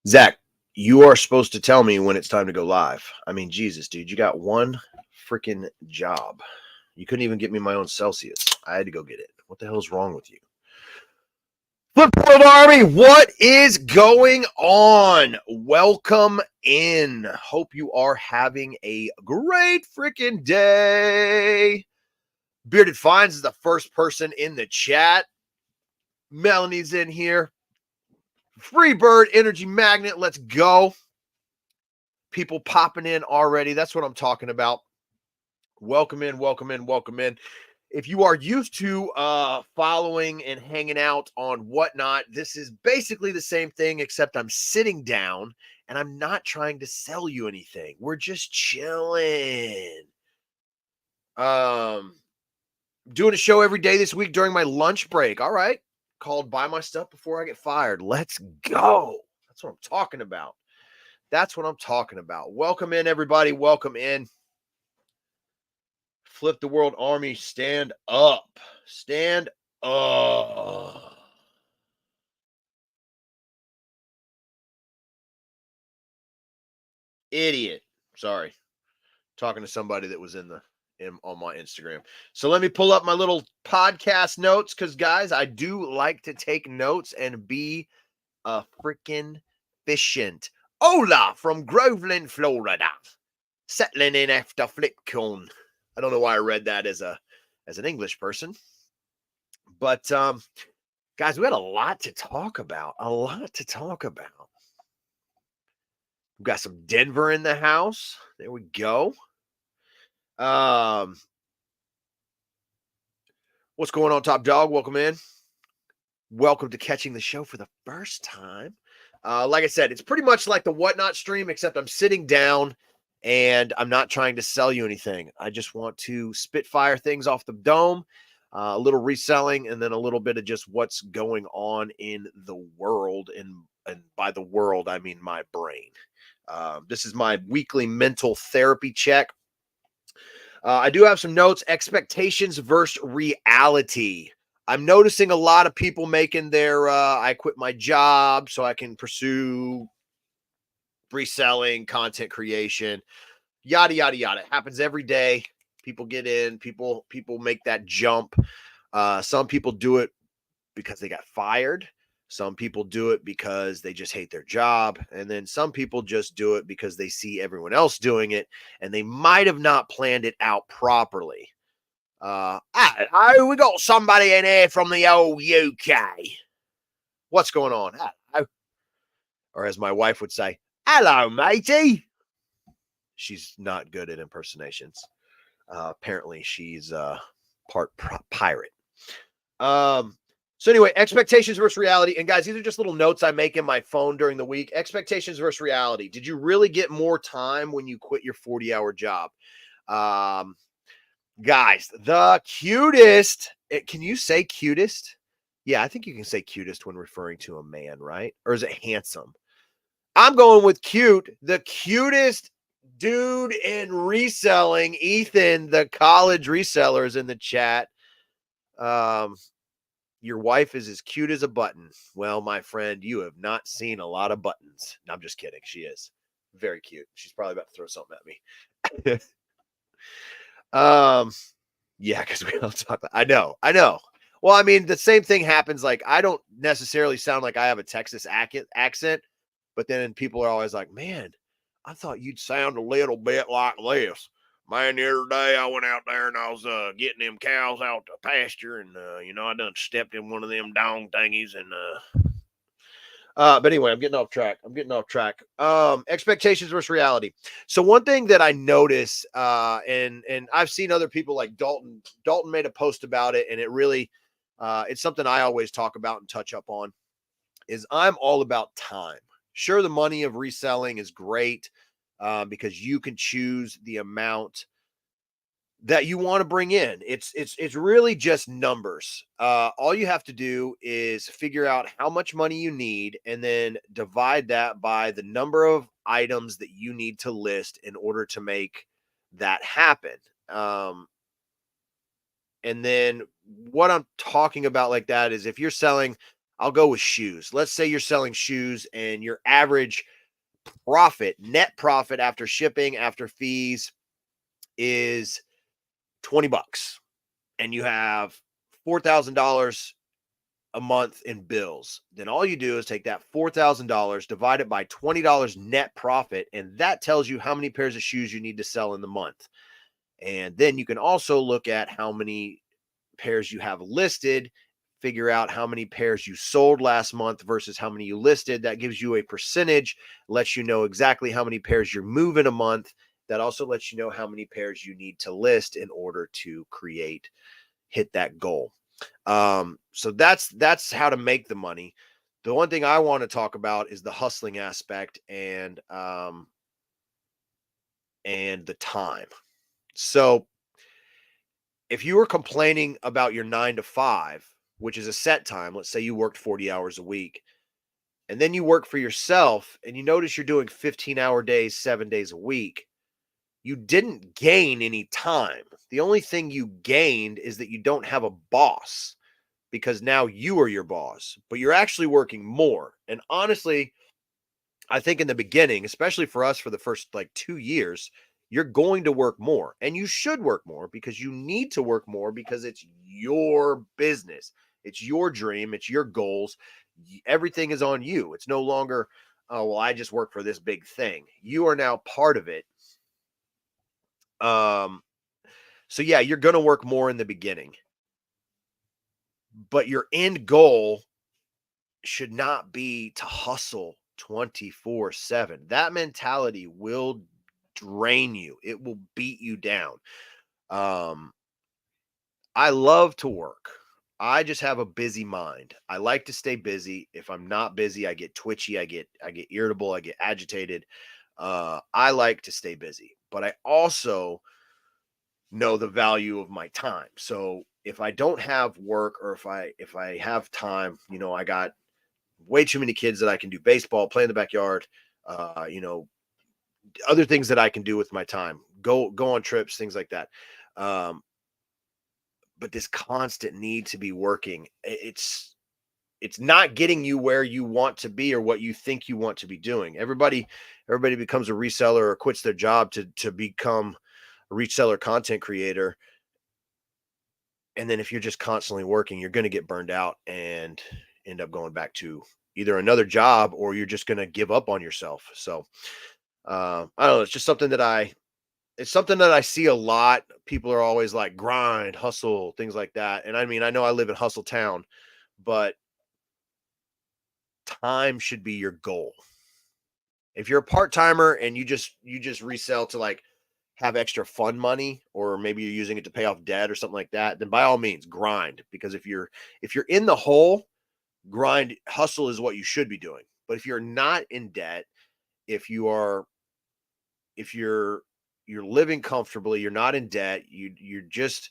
Zach, you are supposed to tell me when it's time to go live. I mean, Jesus, dude, you got one freaking job. You couldn't even get me my own Celsius. I had to go get it. What the hell's wrong with you? Flip World Army, what is going on? Welcome in. Hope you are having a great freaking day. Bearded Finds is the first person in the chat. Melanie's in here. Freebird Energy Magnet, let's go. People popping in already. That's what I'm talking about. Welcome in, welcome in, welcome in. If you are used to following and hanging out on Whatnot, this is basically the same thing, except I'm sitting down and I'm not trying to sell you anything. We're just chilling. Doing a show every day this week during my lunch break. All right. Called Buy My Stuff Before I Get Fired. Let's go. That's what I'm talking about. That's what I'm talking about. Welcome in, everybody. Welcome in. Flip the World Army, stand up. Stand up. Idiot. Sorry. Talking to somebody that was on my Instagram. So let me pull up my little podcast notes because, guys, I do like to take notes and be a freaking efficient. Hola from Groveland, Florida. Settling in after Flipcon. I don't know why I read that as an English person. But guys, we had a lot to talk about. We've got some Denver in the house. There we go. What's going on, Top Dog? Welcome in. Welcome to catching the show for the first time. Like I said, it's pretty much like the Whatnot stream, except I'm sitting down and I'm not trying to sell you anything. I just want to spitfire things off the dome, a little reselling, and then a little bit of just what's going on in the world. And by the world, I mean my brain. This is my weekly mental therapy check. I do have some notes, expectations versus reality. I'm noticing a lot of people making their, I quit my job so I can pursue reselling, content creation, yada, yada, yada. It happens every day. People get in, people make that jump. Some people do it because they got fired. Some people do it because they just hate their job. And then some people just do it because they see everyone else doing it and they might have not planned it out properly. We got somebody in here from the old UK. What's going on? Hello. Or as my wife would say, hello, matey. She's not good at impersonations. Apparently, she's part pirate. So anyway, expectations versus reality. And guys, these are just little notes I make in my phone during the week. Expectations versus reality. Did you really get more time when you quit your 40-hour job? Guys, the cutest. Can you say cutest? Yeah, I think you can say cutest when referring to a man, right? Or is it handsome? I'm going with cute. The cutest dude in reselling, Ethan, the college reseller, is in the chat. Your wife is as cute as a button. Well, my friend, you have not seen a lot of buttons. No, I'm just kidding. She is very cute. She's probably about to throw something at me. Yeah, because we don't talk. I know. Well, I mean, the same thing happens. Like, I don't necessarily sound like I have a Texas accent, but then people are always like, man, I thought you'd sound a little bit like this. Man, the other day I went out there and I was getting them cows out to pasture, and I done stepped in one of them dong thingies, and but anyway, I'm getting off track. Expectations versus reality. So one thing that I notice, and I've seen other people like Dalton. Dalton made a post about it, and it really, it's something I always talk about and touch up on. Is I'm all about time. Sure, the money of reselling is great because you can choose the amount that you want to bring in. It's really just numbers. All you have to do is figure out how much money you need and then divide that by the number of items that you need to list in order to make that happen. And then what I'm talking about like that is if you're selling I'll go with shoes. Let's say you're selling shoes and your average profit, net profit after shipping, after fees is 20 bucks and you have $4,000 a month in bills. Then all you do is take that $4,000, divide it by $20 net profit, and that tells you how many pairs of shoes you need to sell in the month. And then you can also look at how many pairs you have listed, figure out how many pairs you sold last month versus how many you listed. That gives you a percentage, lets you know exactly how many pairs you're moving a month. That also lets you know how many pairs you need to list in order to hit that goal. So that's how to make the money. The one thing I want to talk about is the hustling aspect and the time. So if you were complaining about your 9 to 5, which is a set time, let's say you worked 40 hours a week, and then you work for yourself and you notice you're doing 15-hour days, 7 days a week, you didn't gain any time. The only thing you gained is that you don't have a boss because now you are your boss, but you're actually working more. And honestly, I think in the beginning, especially for us for the first like 2 years, you're going to work more, and you should work more because you need to work more because it's your business. It's your dream. It's your goals. Everything is on you. It's no longer, oh, well, I just work for this big thing. You are now part of it. So yeah, you're going to work more in the beginning, but your end goal should not be to hustle 24/7. That mentality will drain you. It will beat you down. I love to work. I just have a busy mind. I like to stay busy. If I'm not busy, I get twitchy, I get irritable, I get agitated. I like to stay busy, but I also know the value of my time. So if I don't have work, or if I have time, I got way too many kids that I can do baseball, play in the backyard, other things that I can do with my time, go on trips, things like that. But this constant need to be working, it's not getting you where you want to be or what you think you want to be doing. Everybody becomes a reseller or quits their job to become a reseller content creator. And then if you're just constantly working, you're going to get burned out and end up going back to either another job, or you're just going to give up on yourself. So I don't know. It's just something that I see a lot. People are always like grind, hustle, things like that. And I mean, I know I live in hustle town, but time should be your goal. If you're a part-timer and you just resell to like have extra fun money, or maybe you're using it to pay off debt or something like that, then by all means grind. Because if you're in the hole, grind, hustle is what you should be doing. But if you're not in debt, if you're living comfortably, you're not in debt, you're just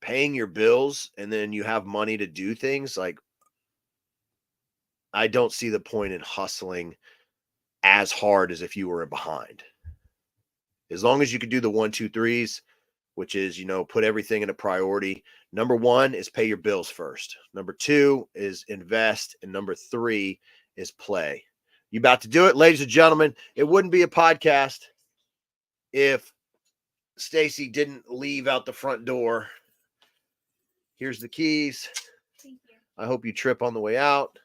paying your bills, and then you have money to do things, like I don't see the point in hustling as hard as if you were behind. As long as you could do the 1, 2, 3s, which is, put everything in a priority. Number 1 is pay your bills first. Number 2 is invest. And number 3 is play. You about to do it, ladies and gentlemen. It wouldn't be a podcast if Stacy didn't leave out the front door. Here's the keys. Thank you. I hope you trip on the way out.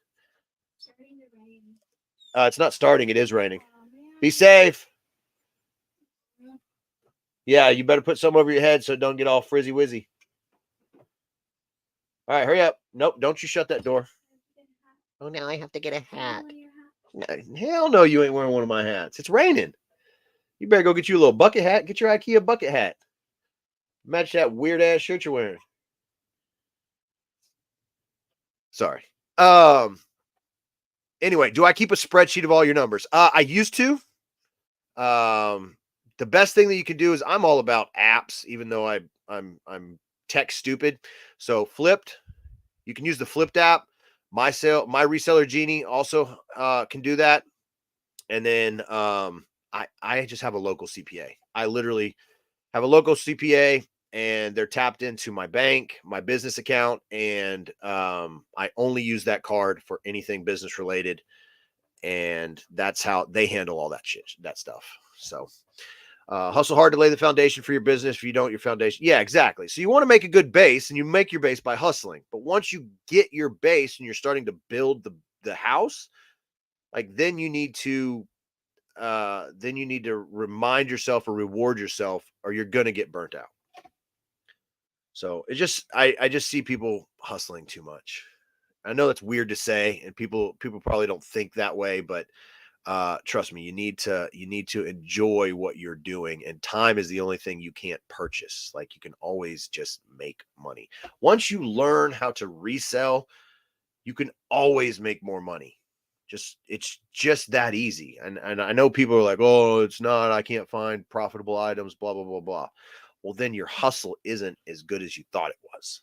It's not starting. It is raining. Be safe. Yeah, you better put some over your head so it don't get all frizzy wizzy. All right, hurry up. Nope, don't you shut that door. Oh, now I have to get a hat. No, hell no, you ain't wearing one of my hats. It's raining. You better go get you a little bucket hat. Get your IKEA bucket hat. Match that weird ass shirt you're wearing. Sorry. Anyway, do I keep a spreadsheet of all your numbers? I used to. The best thing that you can do is, I'm all about apps, even though I'm tech stupid. So Flipped, you can use the Flipped app. My Reseller Genie also can do that. And then I just have a local CPA. I literally have a local CPA. and they're tapped into my bank, my business account, and I only use that card for anything business related, and that's how they handle all that shit, that stuff. So hustle hard to lay the foundation for your business. If you don't, your foundation. Yeah, exactly. So you want to make a good base, and you make your base by hustling. But once you get your base and you're starting to build the house, like then you need to remind yourself or reward yourself, or you're gonna get burnt out. So it just I just see people hustling too much. I know that's weird to say, and people probably don't think that way, but trust me, you need to enjoy what you're doing, and time is the only thing you can't purchase. Like, you can always just make money. Once you learn how to resell, you can always make more money. It's just that easy. And I know people are like, oh, it's not, I can't find profitable items, blah, blah, blah, blah. Well, then your hustle isn't as good as you thought it was.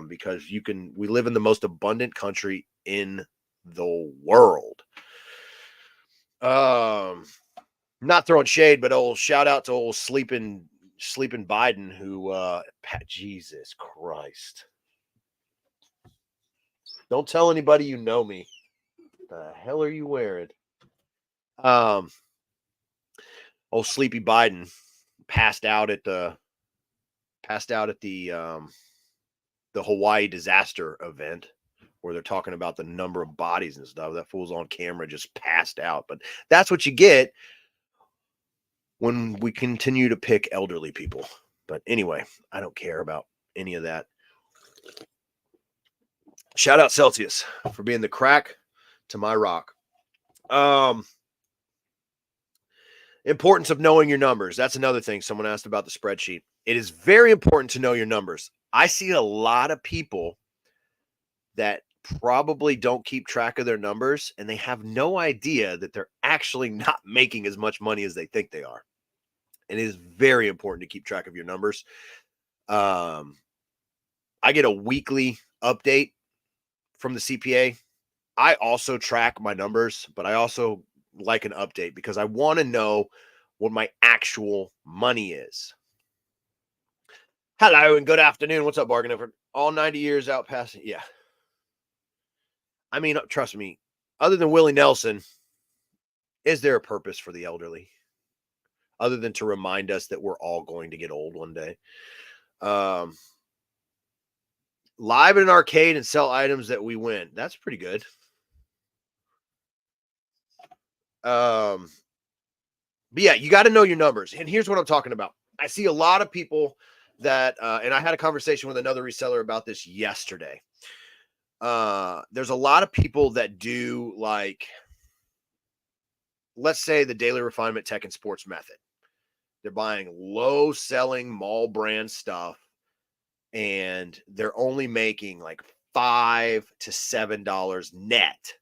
Because we live in the most abundant country in the world. Not throwing shade, but old shout out to old sleeping Biden, who Jesus Christ. Don't tell anybody you know me. The hell are you wearing? Old sleepy Biden passed out at the Hawaii disaster event, where they're talking about the number of bodies and stuff. That fool's on camera just passed out. But that's what you get when we continue to pick elderly people. But anyway, I don't care about any of that. Shout out Celsius for being the crack to my rock. Importance of knowing your numbers. That's another thing. Someone asked about the spreadsheet. It is very important to know your numbers. I see a lot of people that probably don't keep track of their numbers, and they have no idea that they're actually not making as much money as they think they are. And it is very important to keep track of your numbers. I get a weekly update from the CPA. I also track my numbers, but I also like an update because I want to know what my actual money is. Hello and good afternoon. What's up, Bargain Effort? All 90 years out past. Yeah. I mean, trust me, other than Willie Nelson, is there a purpose for the elderly? Other than to remind us that we're all going to get old one day. Live in an arcade and sell items that we win. That's pretty good. But yeah, you got to know your numbers. And here's what I'm talking about. I see a lot of people that, and I had a conversation with another reseller about this yesterday. There's a lot of people that do, like, let's say the daily refinement tech and sports method. They're buying low selling mall brand stuff, and they're only making like $5 to $7 net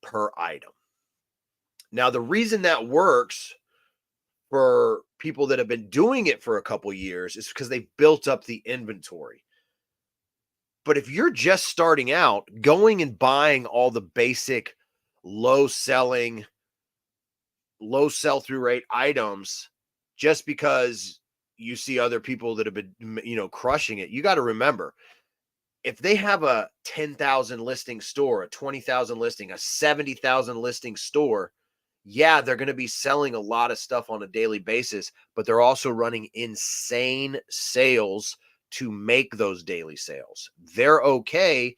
per item. Now, the reason that works for people that have been doing it for a couple years is because they've built up the inventory. But if you're just starting out, going and buying all the basic low sell-through rate items just because you see other people that have been, crushing it, you got to remember, if they have a 10,000 listing store, a 20,000 listing, a 70,000 listing store, yeah, they're going to be selling a lot of stuff on a daily basis, but they're also running insane sales to make those daily sales. They're okay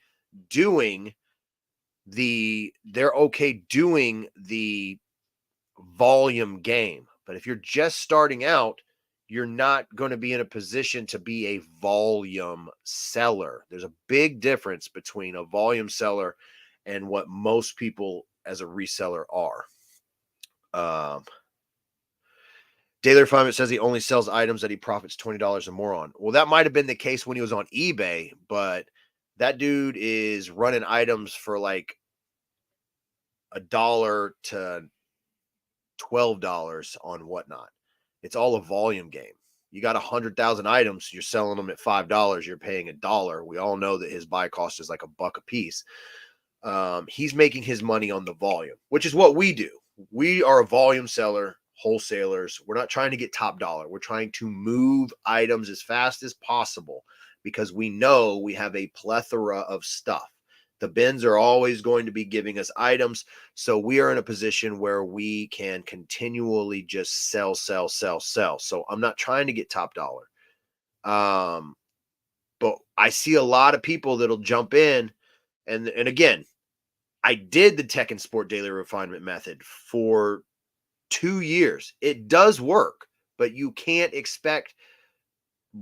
doing the volume game. But if you're just starting out, you're not going to be in a position to be a volume seller. There's a big difference between a volume seller and what most people as a reseller are. Daily Refinement says he only sells items that he profits $20 or more on. Well, that might have been the case when he was on eBay, but that dude is running items for like $1 to $12 on Whatnot. It's all a volume game. You got 100,000 items, you're selling them at $5, you're paying $1. We all know that his buy cost is like $1 a piece. He's making his money on the volume, which is what we do. We are a volume seller wholesalers. We're not trying to get top dollar. We're trying to move items as fast as possible because we know we have a plethora of stuff. The bins are always going to be giving us items. So we are in a position where we can continually just sell. So I'm not trying to get top dollar. But I see a lot of people that'll jump in. And again, I did the Tech and Sport Daily Refinement method for 2 years. It does work, but you can't expect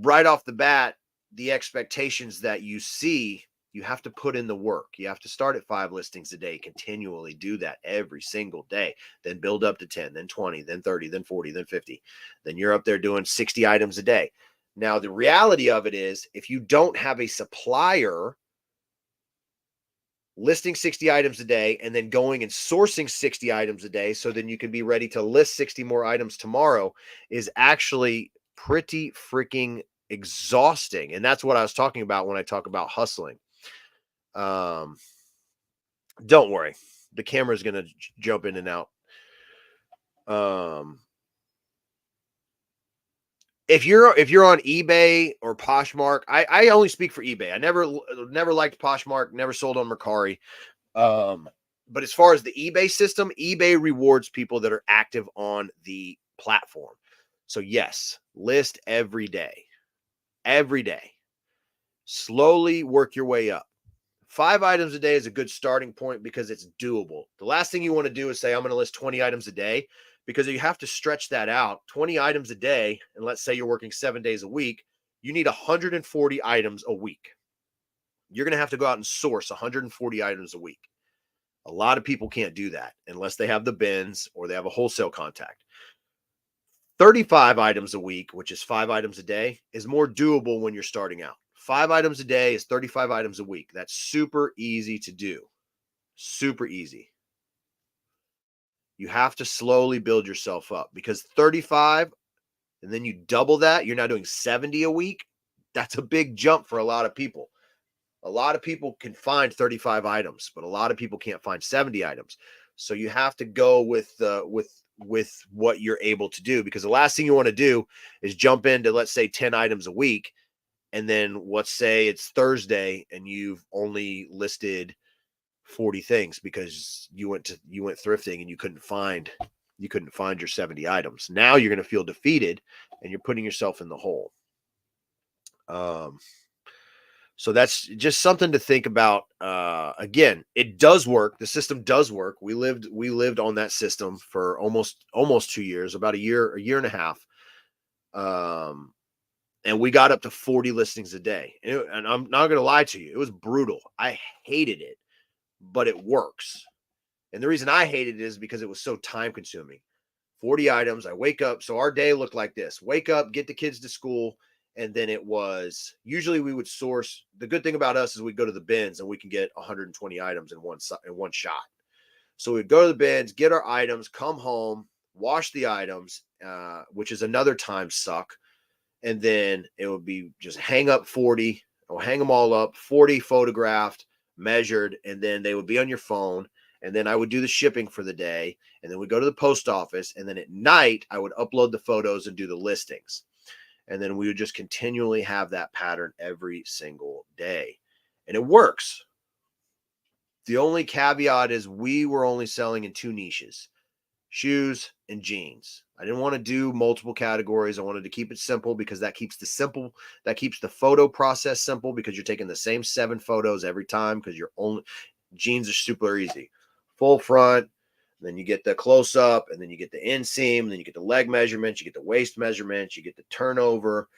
right off the bat the expectations that you see. You have to put in the work. You have to start at 5 listings a day, continually do that every single day, then build up to 10, then 20, then 30, then 40, then 50. Then you're up there doing 60 items a day. Now, the reality of it is, if you don't have a supplier listing 60 items a day and then going and sourcing 60 items a day so then you can be ready to list 60 more items tomorrow, is actually pretty freaking exhausting. And that's what I was talking about when I talk about hustling. Don't worry, the camera is going to jump in and out. If you're on eBay or Poshmark, I only speak for eBay. I never liked Poshmark, never sold on Mercari. But as far as the eBay system, eBay rewards people that are active on the platform. So yes, list every day. Every day. Slowly work your way up. 5 items a day is a good starting point because it's doable. The last thing you want to do is say, I'm going to list 20 items a day, because you have to stretch that out. 20 items a day, and let's say you're working 7 days a week, you need 140 items a week. You're going to have to go out and source 140 items a week. A lot of people can't do that unless they have the bins or they have a wholesale contact. 35 items a week, which is 5 items a day, is more doable when you're starting out. 5 items a day is 35 items a week. That's super easy to do. Super easy. You have to slowly build yourself up, because 35 and then you double that, you're now doing 70 a week. That's a big jump for a lot of people. A lot of people can find 35 items, but a lot of people can't find 70 items. So you have to go with what you're able to do, because the last thing you want to do is jump into, let's say, 10 items a week. And then let's say it's Thursday and you've only listed 40 things because you went thrifting and you couldn't find your 70 items. Now you're going to feel defeated and you're putting yourself in the hole. So that's just something to think about. Again, it does work. The system does work. We lived on that system for almost 2 years, about a year and a half. And we got up to 40 listings a day. And I'm not going to lie to you, it was brutal. I hated it, but it works. And the reason I hated it is because it was so time consuming. 40 items. I wake up. So our day looked like this: wake up, get the kids to school. And then it was, usually we would source. The good thing about us is we go to the bins and we can get 120 items in one shot. So we'd go to the bins, get our items, come home, wash the items, which is another time suck. And then it would be just hang up 40, or hang them all up, 40 photographed, measured, and then they would be on your phone. And then I would do the shipping for the day. And then we go to the post office. And then at night, I would upload the photos and do the listings. And then we would just continually have that pattern every single day. And it works. The only caveat is we were only selling in 2 niches: shoes and jeans. I didn't want to do multiple categories. I wanted to keep it simple, because that keeps the photo process simple, because you're taking the same 7 photos every time, because jeans are super easy. Full front, then you get the close up, and then you get the inseam, then you get the leg measurements, you get the waist measurements, you get the turnover,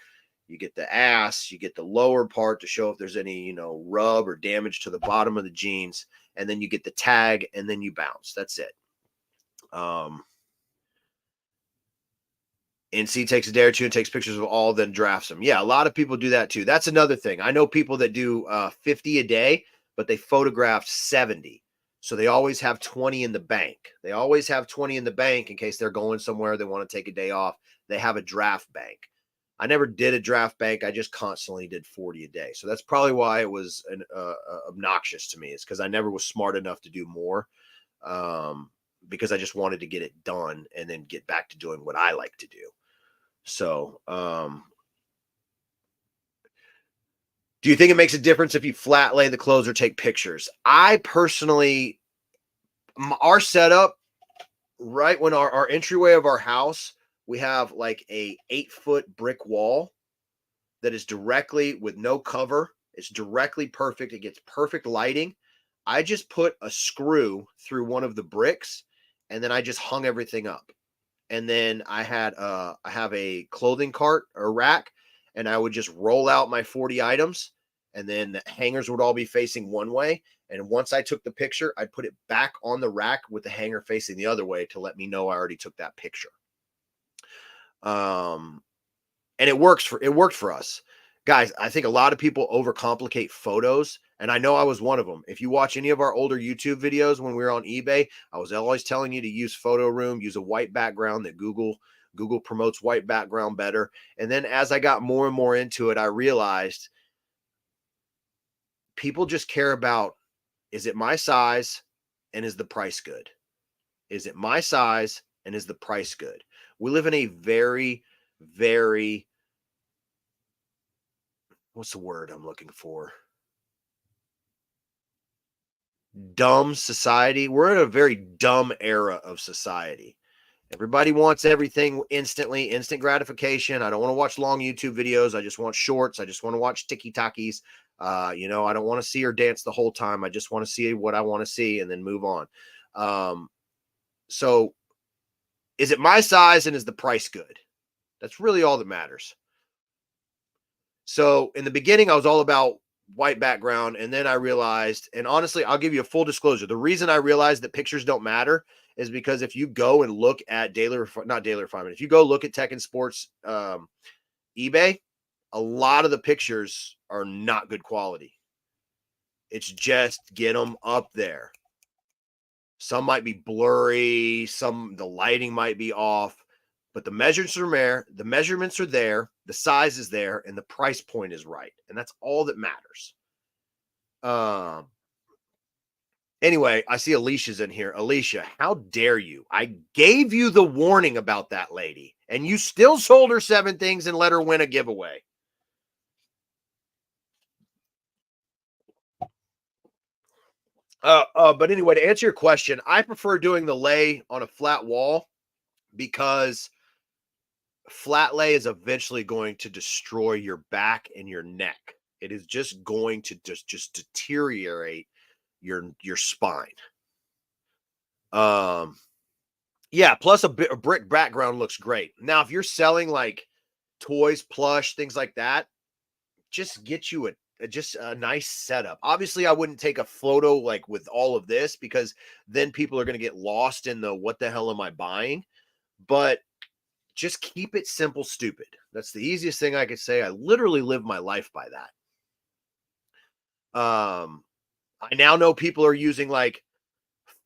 you get the ass, you get the lower part to show if there's any, rub or damage to the bottom of the jeans, and then you get the tag, and then you bounce. That's it. NC takes a day or two and takes pictures of all, then drafts them. Yeah, a lot of people do that too. That's another thing. I know people that do 50 a day, but they photographed 70. So they always have 20 in the bank. They always have 20 in the bank in case they're going somewhere, they want to take a day off. They have a draft bank. I never did a draft bank. I just constantly did 40 a day. So that's probably why it was obnoxious to me, is because I never was smart enough to do more. because I just wanted to get it done and then get back to doing what I like to do. So, do you think it makes a difference if you flat lay the clothes or take pictures? I personally, our setup, right when our entryway of our house, we have like a 8-foot brick wall that is directly with no cover. It's directly perfect. It gets perfect lighting. I just put a screw through one of the bricks and then I just hung everything up. And then I have a clothing cart or rack, and I would just roll out my 40 items, and then the hangers would all be facing one way. And once I took the picture, I'd put it back on the rack with the hanger facing the other way to let me know I already took that picture. And it worked for us. Guys, I think a lot of people overcomplicate photos, and I know I was one of them. If you watch any of our older YouTube videos when we were on eBay, I was always telling you to use Photo Room, use a white background. That Google promotes white background better. And then as I got more and more into it, I realized people just care about, is it my size and is the price good? Is it my size and is the price good? We live in a very, very, what's the word I'm looking for? Dumb society. We're in a very dumb era of society. Everybody wants everything instantly, instant gratification. I don't want to watch long YouTube videos. I just want shorts. I just want to watch TikTokies. I don't want to see her dance the whole time. I just want to see what I want to see and then move on. So is it my size and is the price good? That's really all that matters. So in the beginning, I was all about white background. And then I realized, and honestly, I'll give you a full disclosure. The reason I realized that pictures don't matter is because if you go and look at not Daily Refinement, if you go look at Tech and Sports eBay, a lot of the pictures are not good quality. It's just get them up there. Some might be blurry. The lighting might be off. But the measurements are there, the size is there, and the price point is right. And that's all that matters. Anyway, I see Alicia's in here. Alicia, how dare you? I gave you the warning about that lady, and you still sold her 7 things and let her win a giveaway. But anyway, to answer your question, I prefer doing the lay on a flat wall because flat lay is eventually going to destroy your back and your neck. It is just going to just deteriorate your spine. Yeah, plus a brick background looks great. Now, if you're selling like toys, plush, things like that, just get you a nice setup. Obviously, I wouldn't take a photo like with all of this because then people are going to get lost in the what the hell am I buying? But just keep it simple, stupid. That's the easiest thing I could say. I literally live my life by that. I now know people are using like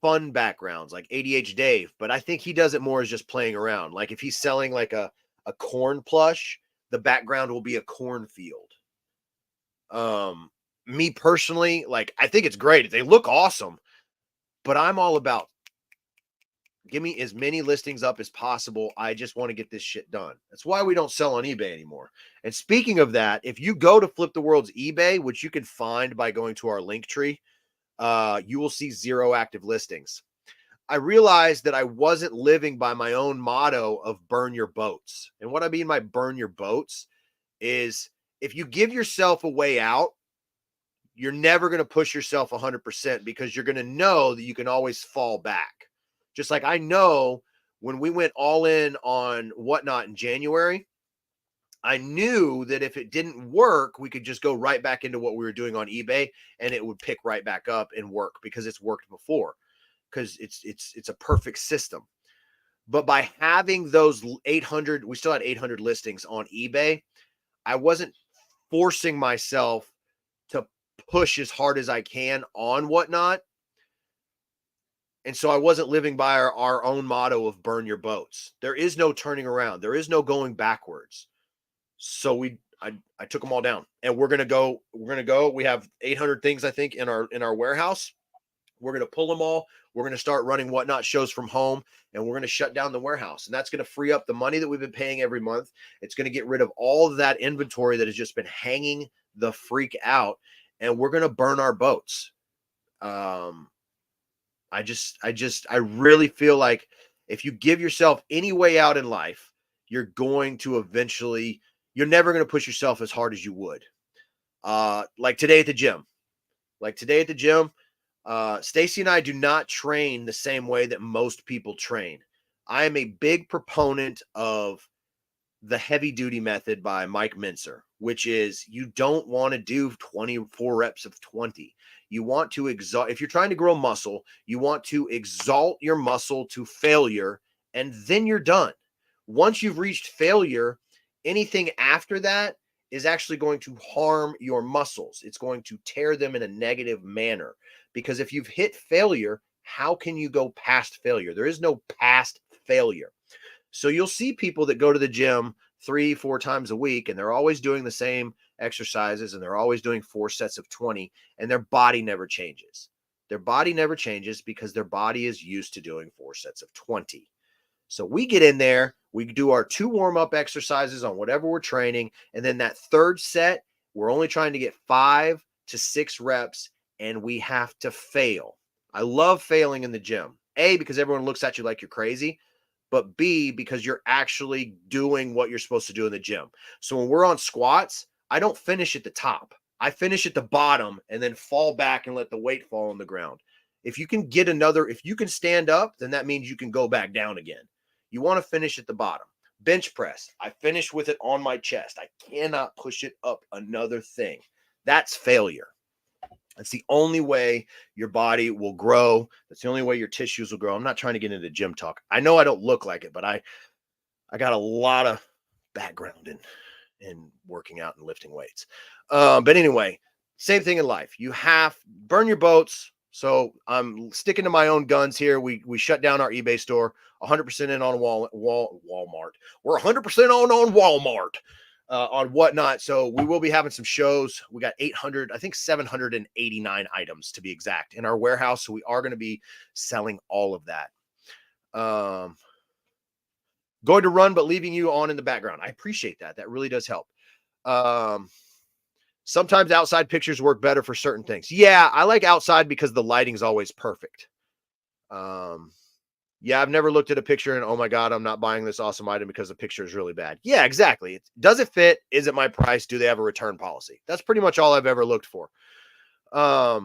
fun backgrounds like ADH Dave, but I think he does it more as just playing around. Like if he's selling like a corn plush, the background will be a cornfield. Me personally, like I think it's great. They look awesome, but I'm all about give me as many listings up as possible. I just want to get this shit done. That's why we don't sell on eBay anymore. And speaking of that, if you go to Flip the World's eBay, which you can find by going to our link tree, you will see 0 active listings. I realized that I wasn't living by my own motto of burn your boats. And what I mean by burn your boats is if you give yourself a way out, you're never going to push yourself 100% because you're going to know that you can always fall back. Just like I know when we went all in on Whatnot in January, I knew that if it didn't work, we could just go right back into what we were doing on eBay and it would pick right back up and work because it's worked before, because it's a perfect system. But by having those 800, we still had 800 listings on eBay. I wasn't forcing myself to push as hard as I can on Whatnot. And so I wasn't living by our own motto of burn your boats. There is no turning around. There is no going backwards. So I took them all down and we're going to go. We have 800 things, I think, in our warehouse. We're going to pull them all. We're going to start running Whatnot shows from home, and we're going to shut down the warehouse. And that's going to free up the money that we've been paying every month. It's going to get rid of all of that inventory that has just been hanging the freak out, and we're going to burn our boats. I really feel like if you give yourself any way out in life, you're going to eventually, you're never going to push yourself as hard as you would. Like today at the gym. Stacy and I do not train the same way that most people train. I am a big proponent of the heavy duty method by Mike Mincer, which is you don't want to do 24 reps of 20. You want to exalt, if you're trying to grow muscle, you want to exalt your muscle to failure, and then you're done. Once you've reached failure, anything after that is actually going to harm your muscles. It's going to tear them in a negative manner, because if you've hit failure, how can you go past failure? There is no past failure. So you'll see people that go to the gym 3-4 times a week, and they're always doing the same exercises, and they're always doing 4 sets of 20, and their body never changes. Their body never changes because their body is used to doing 4 sets of 20. So we get in there, we do our 2 warm-up exercises on whatever we're training, and then that third set, we're only trying to get 5 to 6 reps, and we have to fail. I love failing in the gym. A, because everyone looks at you like you're crazy, but B, because you're actually doing what you're supposed to do in the gym. So when we're on squats, I don't finish at the top. I finish at the bottom and then fall back and let the weight fall on the ground. If you can stand up, then that means you can go back down again. You want to finish at the bottom. Bench press, I finish with it on my chest. I cannot push it up another thing. That's failure. That's the only way your body will grow. That's the only way your tissues will grow. I'm not trying to get into gym talk. I know I don't look like it, but I got a lot of background in working out and lifting weights. But anyway, same thing in life. You have burn your boats. So I'm sticking to my own guns here. We shut down our eBay store, 100% in on Walmart. We're 100% on Walmart. On Whatnot. So we will be having some shows. We got 789 items to be exact in our warehouse. So we are going to be selling all of that. Going to run, but leaving you on in the background. I appreciate that. That really does help. Sometimes outside pictures work better for certain things. Yeah, I like outside because the lighting's always perfect. Yeah, I've never looked at a picture and, oh my God, I'm not buying this awesome item because the picture is really bad. Yeah, exactly. Does it fit? Is it my price? Do they have a return policy? That's pretty much all I've ever looked for. What are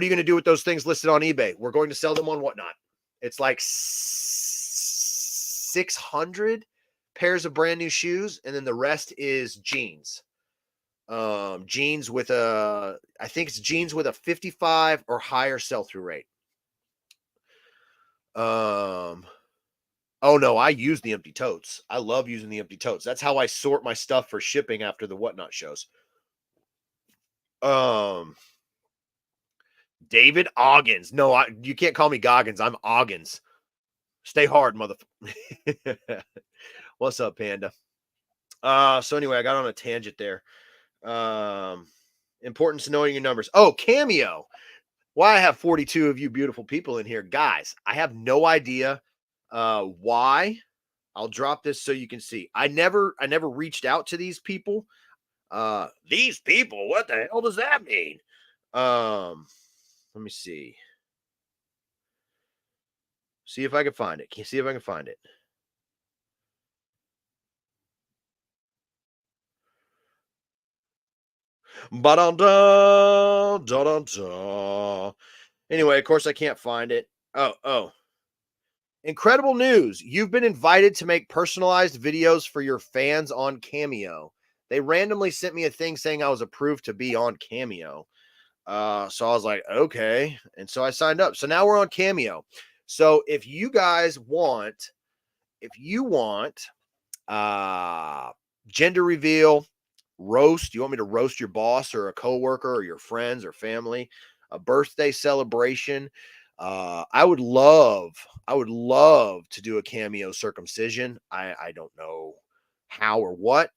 you going to do with those things listed on eBay? We're going to sell them on Whatnot. It's like 600 pairs of brand new shoes, and then the rest is jeans. Jeans with I think it's jeans with a 55 or higher sell-through rate. Oh no, I use the empty totes. I love using the empty totes. That's how I sort my stuff for shipping after the Whatnot shows. David Oggins. No, you can't call me Goggins. I'm Oggins. Stay hard, motherfucker. What's up, Panda? So anyway, I got on a tangent there. Importance of knowing your numbers. Oh, Cameo. Why I have 42 of you beautiful people in here. Guys, I have no idea why. I'll drop this so you can see. I never reached out to these people. These people, what the hell does that mean? Let me see. See if I can find it. Can you see if I can find it? Anyway, of course I can't find it. Oh. Incredible news. You've been invited to make personalized videos for your fans on Cameo. They randomly sent me a thing saying I was approved to be on Cameo. So I was like, okay. And so I signed up. So now we're on Cameo. So if you guys want, gender reveal, roast, you want me to roast your boss or a coworker or your friends or family, a birthday celebration, I would love to do a Cameo circumcision. I don't know how or what.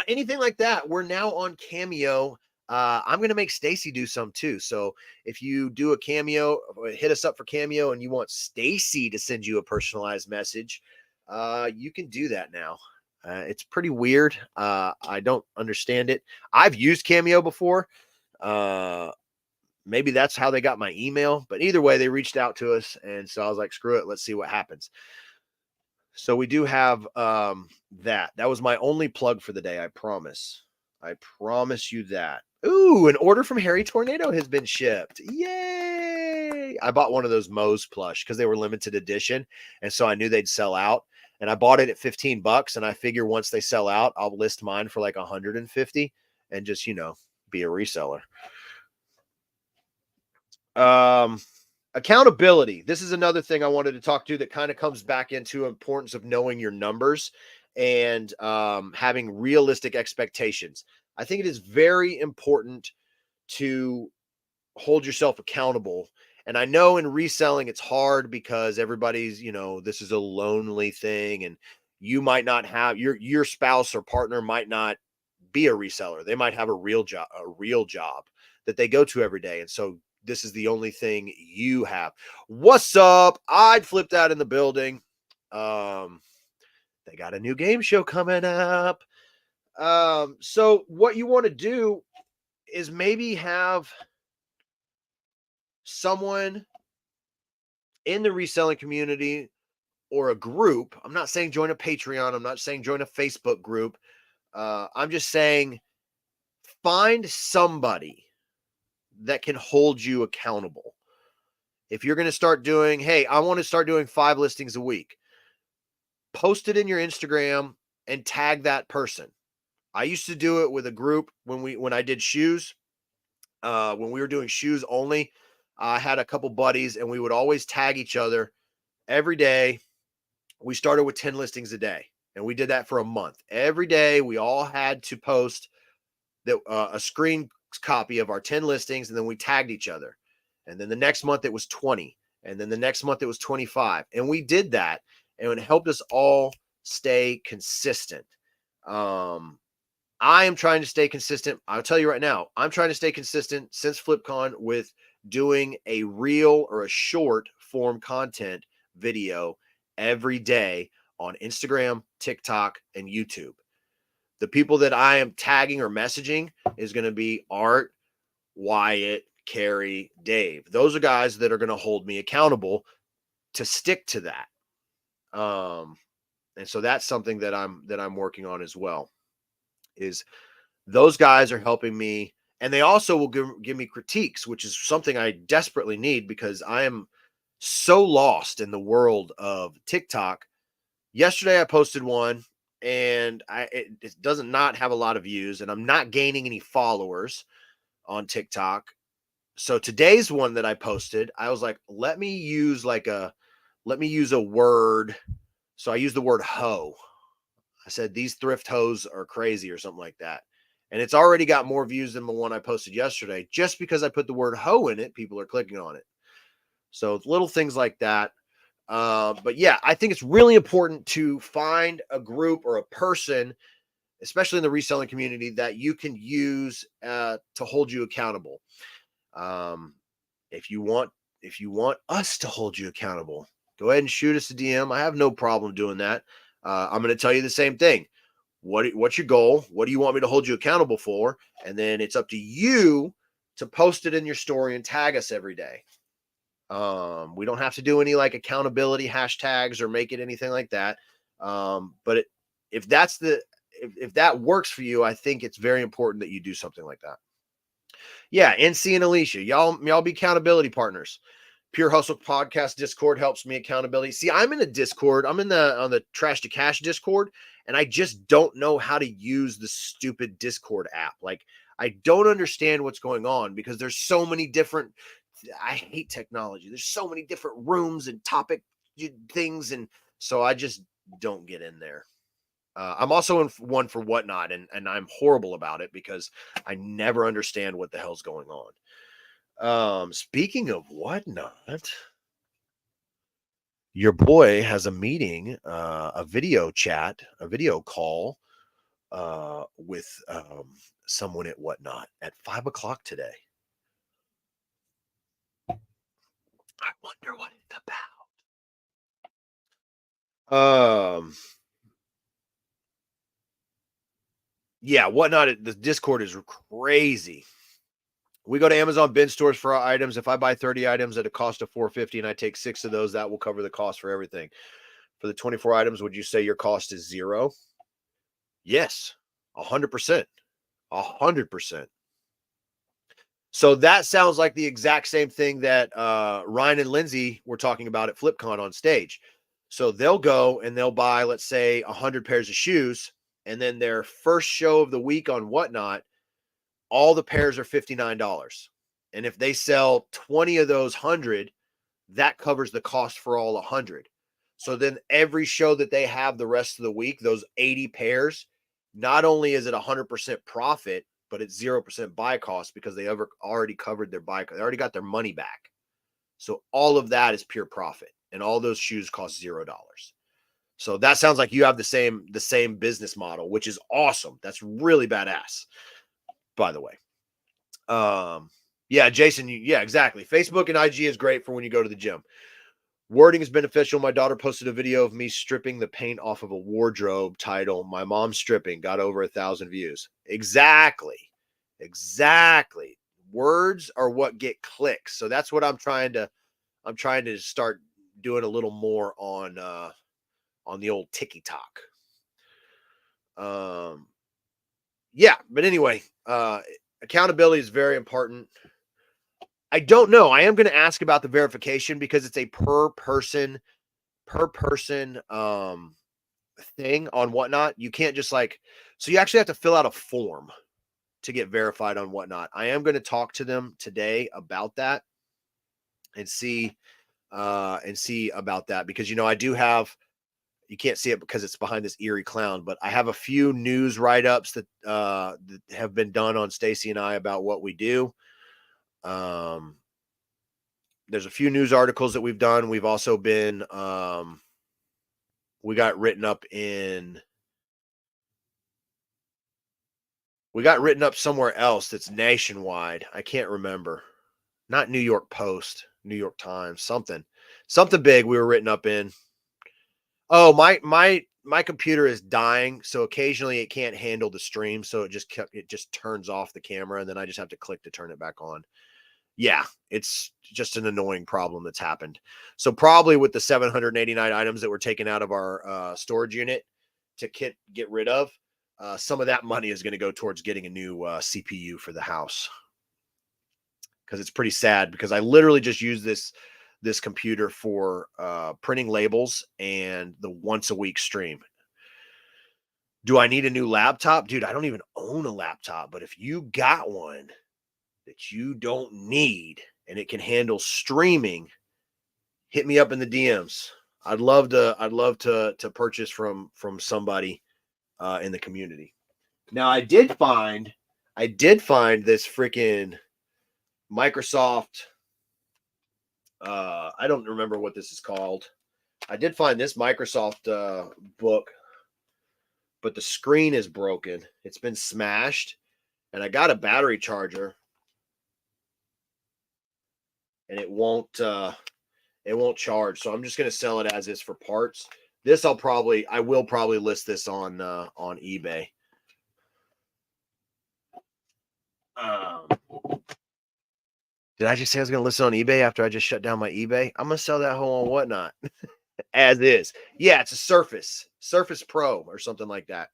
Anything like that. We're now on Cameo. I'm going to make Stacy do some too. So if you do a Cameo, hit us up for Cameo and you want Stacy to send you a personalized message, you can do that now. It's pretty weird. I don't understand it. I've used Cameo before. Maybe that's how they got my email, but either way, they reached out to us. And so I was like, screw it. Let's see what happens. So we do have that was my only plug for the day. I promise you that. Ooh, an order from Harry Tornado has been shipped. Yay. I bought one of those Moe's plush because they were limited edition. And so I knew they'd sell out. And I bought it at $15. And I figure once they sell out, I'll list mine for like 150 and just, be a reseller. Accountability. This is another thing I wanted to talk to that kind of comes back into importance of knowing your numbers and having realistic expectations. I think it is very important to hold yourself accountable. And I know in reselling, it's hard because everybody's, this is a lonely thing and you might not have your spouse or partner might not be a reseller. They might have a real job that they go to every day. And so this is the only thing you have. What's up? I'd flipped out in the building. They got a new game show coming up. So what you want to do is maybe have someone in the reselling community or a group. I'm not saying join a Patreon. I'm not saying join a Facebook group. I'm just saying find somebody that can hold you accountable. If you're going to start doing, hey, I want to start doing 5 listings a week, post it in your Instagram and tag that person. I used to do it with a group when I did shoes. When we were doing shoes only, I had a couple buddies and we would always tag each other every day. We started with 10 listings a day and we did that for a month. Every day we all had to post a screen copy of our 10 listings and then we tagged each other. And then the next month it was 20. And then the next month it was 25. And we did that and it helped us all stay consistent. I am trying to stay consistent. I'll tell you right now, I'm trying to stay consistent since FlipCon with doing a reel or a short form content video every day on Instagram, TikTok, and YouTube. The people that I am tagging or messaging is going to be Art, Wyatt, Carrie, Dave. Those are guys that are going to hold me accountable to stick to that. And so that's something that I'm working on as well. Is those guys are helping me, and they also will give me critiques, which is something I desperately need because I am so lost in the world of TikTok. Yesterday I posted one and it doesn't not have a lot of views and I'm not gaining any followers on TikTok. So today's one that I posted, I was like, let me use a word. So I used the word hoe. I said, these thrift hoes are crazy or something like that. And it's already got more views than the one I posted yesterday. Just because I put the word hoe in it, people are clicking on it. So little things like that. But yeah, I think it's really important to find a group or a person, especially in the reselling community, that you can use to hold you accountable. If you want us to hold you accountable, go ahead and shoot us a DM. I have no problem doing that. I'm going to tell you the same thing. What's your goal? What do you want me to hold you accountable for? And then it's up to you to post it in your story and tag us every day. We don't have to do any like accountability hashtags or make it anything like that. But if that works for you, I think it's very important that you do something like that. Yeah, NC and Alicia, y'all be accountability partners. Pure Hustle Podcast Discord helps me accountability. See, I'm in a Discord. I'm on the Trash to Cash Discord, and I just don't know how to use the stupid Discord app. Like, I don't understand what's going on because there's so many different. I hate technology. There's so many different rooms and topic things, and so I just don't get in there. I'm also in one for Whatnot, and I'm horrible about it because I never understand what the hell's going on. Speaking of Whatnot, your boy has a meeting, a video chat, a video call with someone at Whatnot at 5 o'clock today. I wonder what it's about. Yeah, Whatnot. The Discord is crazy. We go to Amazon bin stores for our items. If I buy 30 items at a cost of $4.50 and I take 6 of those, that will cover the cost for everything. For the 24 items, would you say your cost is zero? Yes, 100%. 100%. So that sounds like the exact same thing that Ryan and Lindsay were talking about at FlipCon on stage. So they'll go and they'll buy, let's say, 100 pairs of shoes, and then their first show of the week on Whatnot, all the pairs are $59. And if they sell 20 of those 100, that covers the cost for all 100. So then every show that they have the rest of the week, those 80 pairs, not only is it 100% profit, but it's 0% buy cost because they already covered their buy. They already got their money back. So all of that is pure profit, and all those shoes cost $0. So that sounds like you have the same business model, which is awesome. That's really badass, by the way. Yeah, Jason, yeah, exactly. Facebook and IG is great for when you go to the gym. Wording is beneficial. My daughter posted a video of me stripping the paint off of a wardrobe title, "My Mom's Stripping," got over 1,000 views. Exactly. Words are what get clicks. So that's what I'm trying to start doing a little more on the old TikTok. Yeah, but anyway, accountability is very important. I don't know. I am going to ask about the verification because it's a per person thing on Whatnot. You can't just so you actually have to fill out a form to get verified on Whatnot. I am going to talk to them today about that and see about that because I do have, you can't see it because it's behind this eerie clown, but I have a few news write-ups that have been done on Stacy and I about what we do. There's a few news articles that we've done. We've also been, we got written up somewhere else that's nationwide. I can't remember. Not New York Post, New York Times, something big we were written up in. Oh, my computer is dying, so occasionally it can't handle the stream, so it just turns off the camera, and then I just have to click to turn it back on. Yeah, it's just an annoying problem that's happened. So probably with the 789 items that were taken out of our storage unit to get rid of, some of that money is going to go towards getting a new CPU for the house. Because it's pretty sad because I literally just use this computer for printing labels and the once a week stream. Do I need a new laptop? Dude, I don't even own a laptop, but if you got one that you don't need and it can handle streaming, hit me up in the DMs. I'd love to purchase from somebody in the community. Now I did find this freaking Microsoft. I don't remember what this is called. I did find this Microsoft book, but the screen is broken. It's been smashed, and I got a battery charger, and it won't charge. So I'm just going to sell it as is for parts. I will probably list this on eBay. Did I just say I was going to list it on eBay after I just shut down my eBay? I'm going to sell that whole on Whatnot as is. Yeah, it's a Surface Pro or something like that.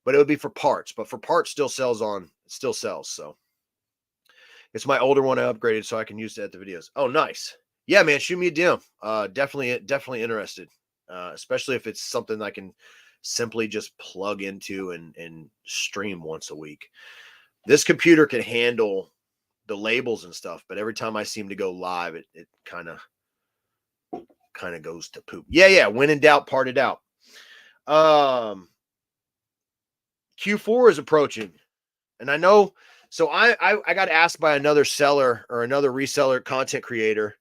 But it would be for parts. But for parts, still sells. So it's my older one I upgraded so I can use it at the videos. Oh, nice. Yeah, man, shoot me a DM. Definitely interested. Especially if it's something I can simply just plug into and stream once a week. This computer can handle the labels and stuff, but every time I seem to go live, it kind of goes to poop. Yeah. When in doubt, part it out. Q4 is approaching, and I know. So I got asked by another seller or another reseller content creator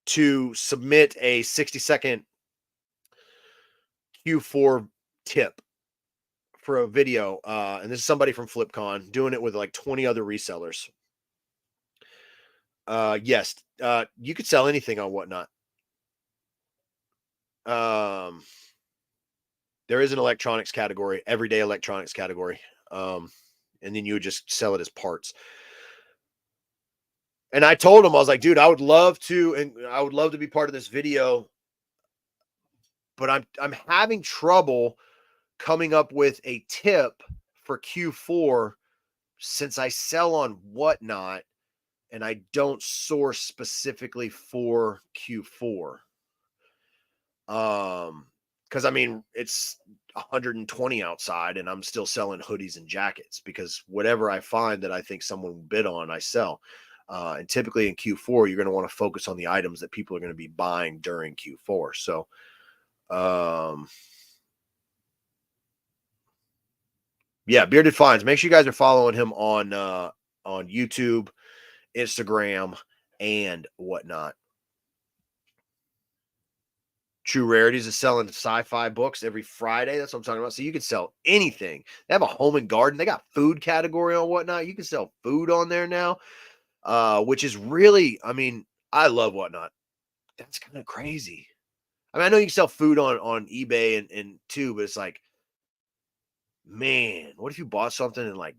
to submit a 60-second Q4 tip for a video, and this is somebody from FlipCon doing it with like 20 other resellers. Yes, you could sell anything on Whatnot. Um, there is an electronics category, everyday electronics category. And then you would just sell it as parts. And I told him, I was like, dude, I would love to be part of this video, but I'm having trouble coming up with a tip for Q4 since I sell on Whatnot and I don't source specifically for Q4. Because I mean, it's 120 outside and I'm still selling hoodies and jackets because whatever I find that I think someone will bid on, I sell. And typically in Q4, you're going to want to focus on the items that people are going to be buying during Q4. So, yeah, Bearded Finds. Make sure you guys are following him on YouTube, Instagram, and Whatnot. True Rarities is selling sci-fi books every Friday. That's what I'm talking about. So you can sell anything. They have a home and garden. They got food category on Whatnot. You can sell food on there now, which is really, I mean, I love Whatnot. That's kind of crazy. I mean, I know you can sell food on eBay and too, but it's like, man, what if you bought something and like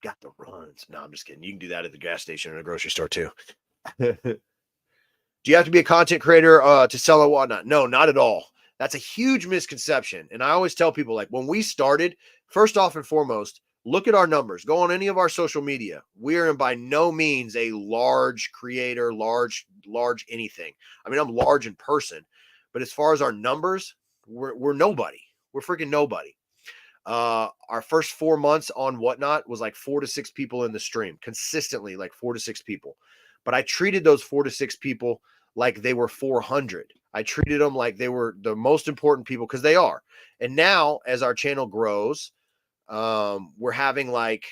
got the runs? No, I'm just kidding. You can do that at the gas station or the grocery store too. Do you have to be a content creator to sell or Whatnot? No, not at all. That's a huge misconception. And I always tell people, like, when we started, first off and foremost, look at our numbers. Go on any of our social media. We are by no means a large creator, large anything. I mean, I'm large in person, but as far as our numbers, we're nobody. We're freaking nobody. Our first 4 months on Whatnot was like 4 to 6 people in the stream, consistently like 4 to 6 people. But I treated those 4 to 6 people like they were 400. I treated them like they were the most important people because they are. And now, as our channel grows, we're having like,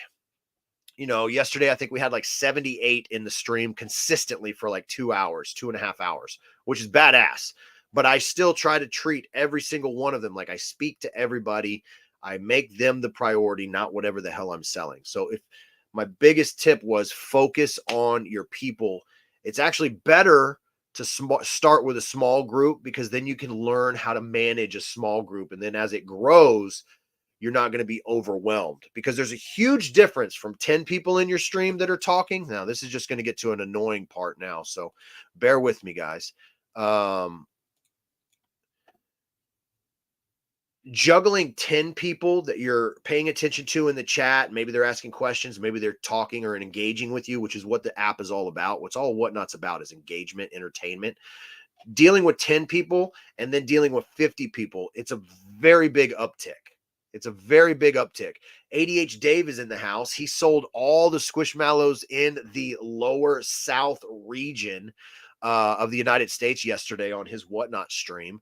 yesterday I think we had like 78 in the stream consistently for like 2 hours, 2.5 hours, which is badass. But I still try to treat every single one of them like I speak to everybody. I make them the priority, not whatever the hell I'm selling. So if my biggest tip was focus on your people, it's actually better to start with a small group because then you can learn how to manage a small group. And then as it grows, you're not going to be overwhelmed because there's a huge difference from 10 people in your stream that are talking. Now, this is just going to get to an annoying part now. So bear with me, guys. Juggling 10 people that you're paying attention to in the chat. Maybe they're asking questions. Maybe they're talking or engaging with you, which is what the app is all about. What's all Whatnot's about is engagement, entertainment. Dealing with 10 people and then dealing with 50 people, it's a very big uptick. It's a very big uptick. ADH Dave is in the house. He sold all the Squishmallows in the lower south region of the United States yesterday on his Whatnot stream.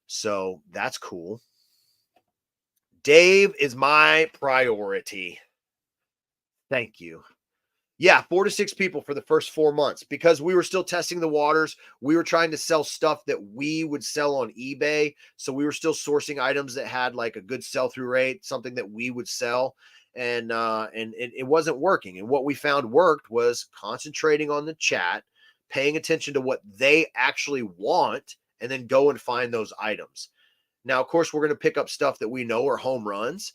So that's cool. Dave is my priority. Thank you. Yeah, 4 to 6 people for the first 4 months because we were still testing the waters. We were trying to sell stuff that we would sell on eBay. So we were still sourcing items that had like a good sell-through rate, something that we would sell. And it wasn't working. And what we found worked was concentrating on the chat, paying attention to what they actually want, and then go and find those items. Now, of course, we're going to pick up stuff that we know are home runs.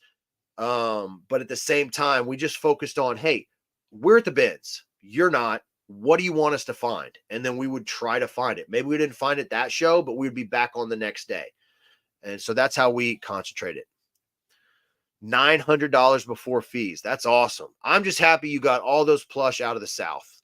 But at the same time, we just focused on, hey, we're at the bids. You're not. What do you want us to find? And then we would try to find it. Maybe we didn't find it that show, but we'd be back on the next day. And so that's how we concentrated. $900 before fees. That's awesome. I'm just happy you got all those plush out of the South.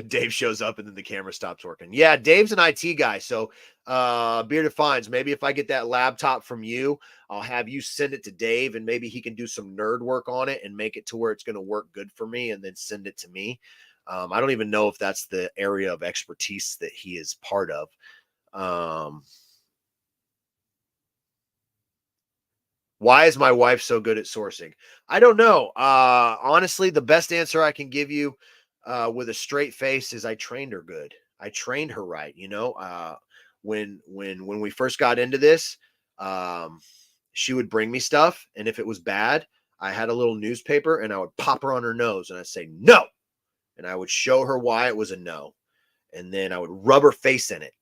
Dave shows up and then the camera stops working. Yeah, Dave's an IT guy. So Bearded Finds, maybe if I get that laptop from you, I'll have you send it to Dave and maybe he can do some nerd work on it and make it to where it's going to work good for me and then send it to me. I don't even know if that's the area of expertise that he is part of. Why is my wife so good at sourcing? I don't know. Honestly, the best answer I can give you, with a straight face is I trained her good. I trained her right. When we first got into this, um, she would bring me stuff, and if it was bad, I had a little newspaper, and I would pop her on her nose, and I'd say no, and I would show her why it was a no, and then I would rub her face in it,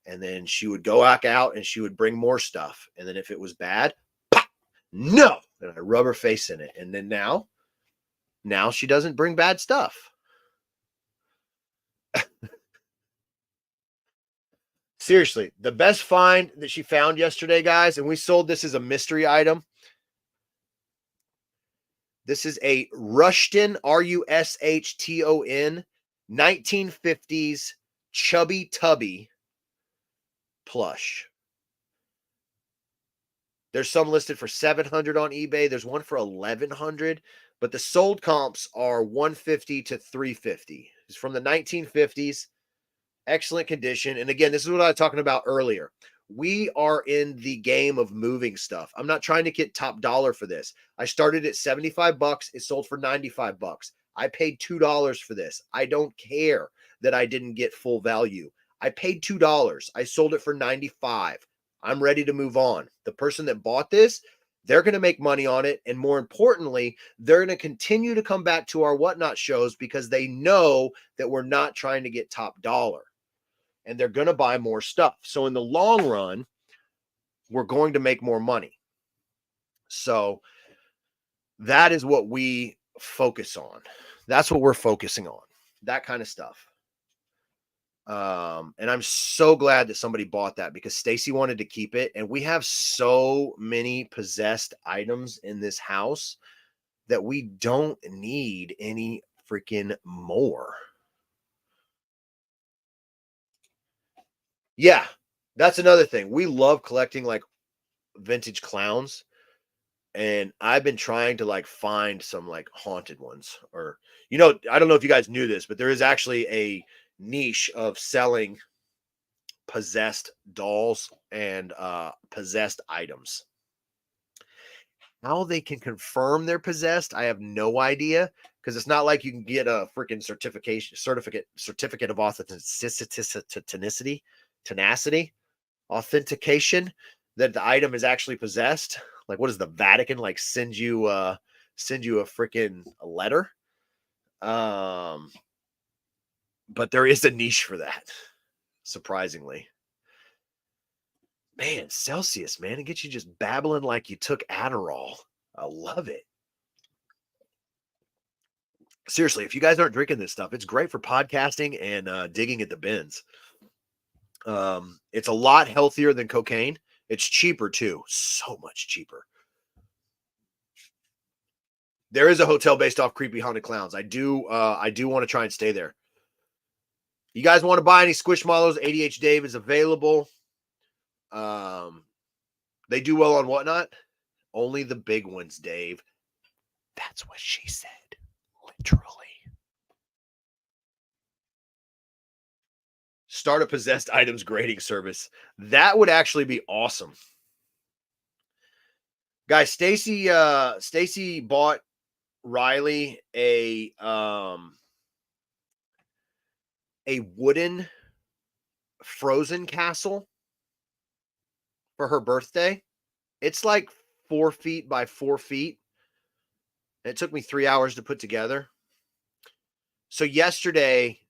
and then she would go back out, and she would bring more stuff, and then if it was bad, pop, no, and I rub her face in it, and then now she doesn't bring bad stuff. Seriously, the best find that she found yesterday, guys, and we sold this as a mystery item. This is a Rushton, Rushton, 1950s Chubby Tubby plush. There's some listed for $700 on eBay. There's one for $1,100, but the sold comps are $150 to $350. It's from the 1950s. Excellent condition. And again, this is what I was talking about earlier. We are in the game of moving stuff. I'm not trying to get top dollar for this. I started at $75. It sold for $95. I paid $2 for this. I don't care that I didn't get full value. I paid $2. I sold it for $95. I'm ready to move on. The person that bought this, they're going to make money on it. And more importantly, they're going to continue to come back to our Whatnot shows because they know that we're not trying to get top dollar. And they're going to buy more stuff. So in the long run, we're going to make more money. So that is what we focus on. That's what we're focusing on. That kind of stuff. And I'm so glad that somebody bought that because Stacy wanted to keep it. And we have so many possessed items in this house that we don't need any freaking more. Yeah, that's another thing. We love collecting like vintage clowns. And I've been trying to like find some like haunted ones or, I don't know if you guys knew this, but there is actually a niche of selling possessed dolls and possessed items. How they can confirm they're possessed, I have no idea because it's not like you can get a freaking certificate of tenacity, authentication that the item is actually possessed. Like, what does the Vatican like send you a freaking letter? But there is a niche for that, surprisingly. Man, Celsius, man, it gets you just babbling like you took Adderall. I love it. Seriously, if you guys aren't drinking this stuff, it's great for podcasting and digging at the bins. It's a lot healthier than cocaine. It's cheaper too, so much cheaper. There is a hotel based off creepy haunted clowns. I do want to try and stay there. You guys want to buy any Squishmallows? ADH Dave is available. They do well on Whatnot. Only the big ones, Dave. That's what she said. Literally. Start a possessed items grading service. That would actually be awesome. Guys, Stacy bought Riley a wooden frozen castle for her birthday. It's like 4 feet by 4 feet. It took me 3 hours to put together. So yesterday,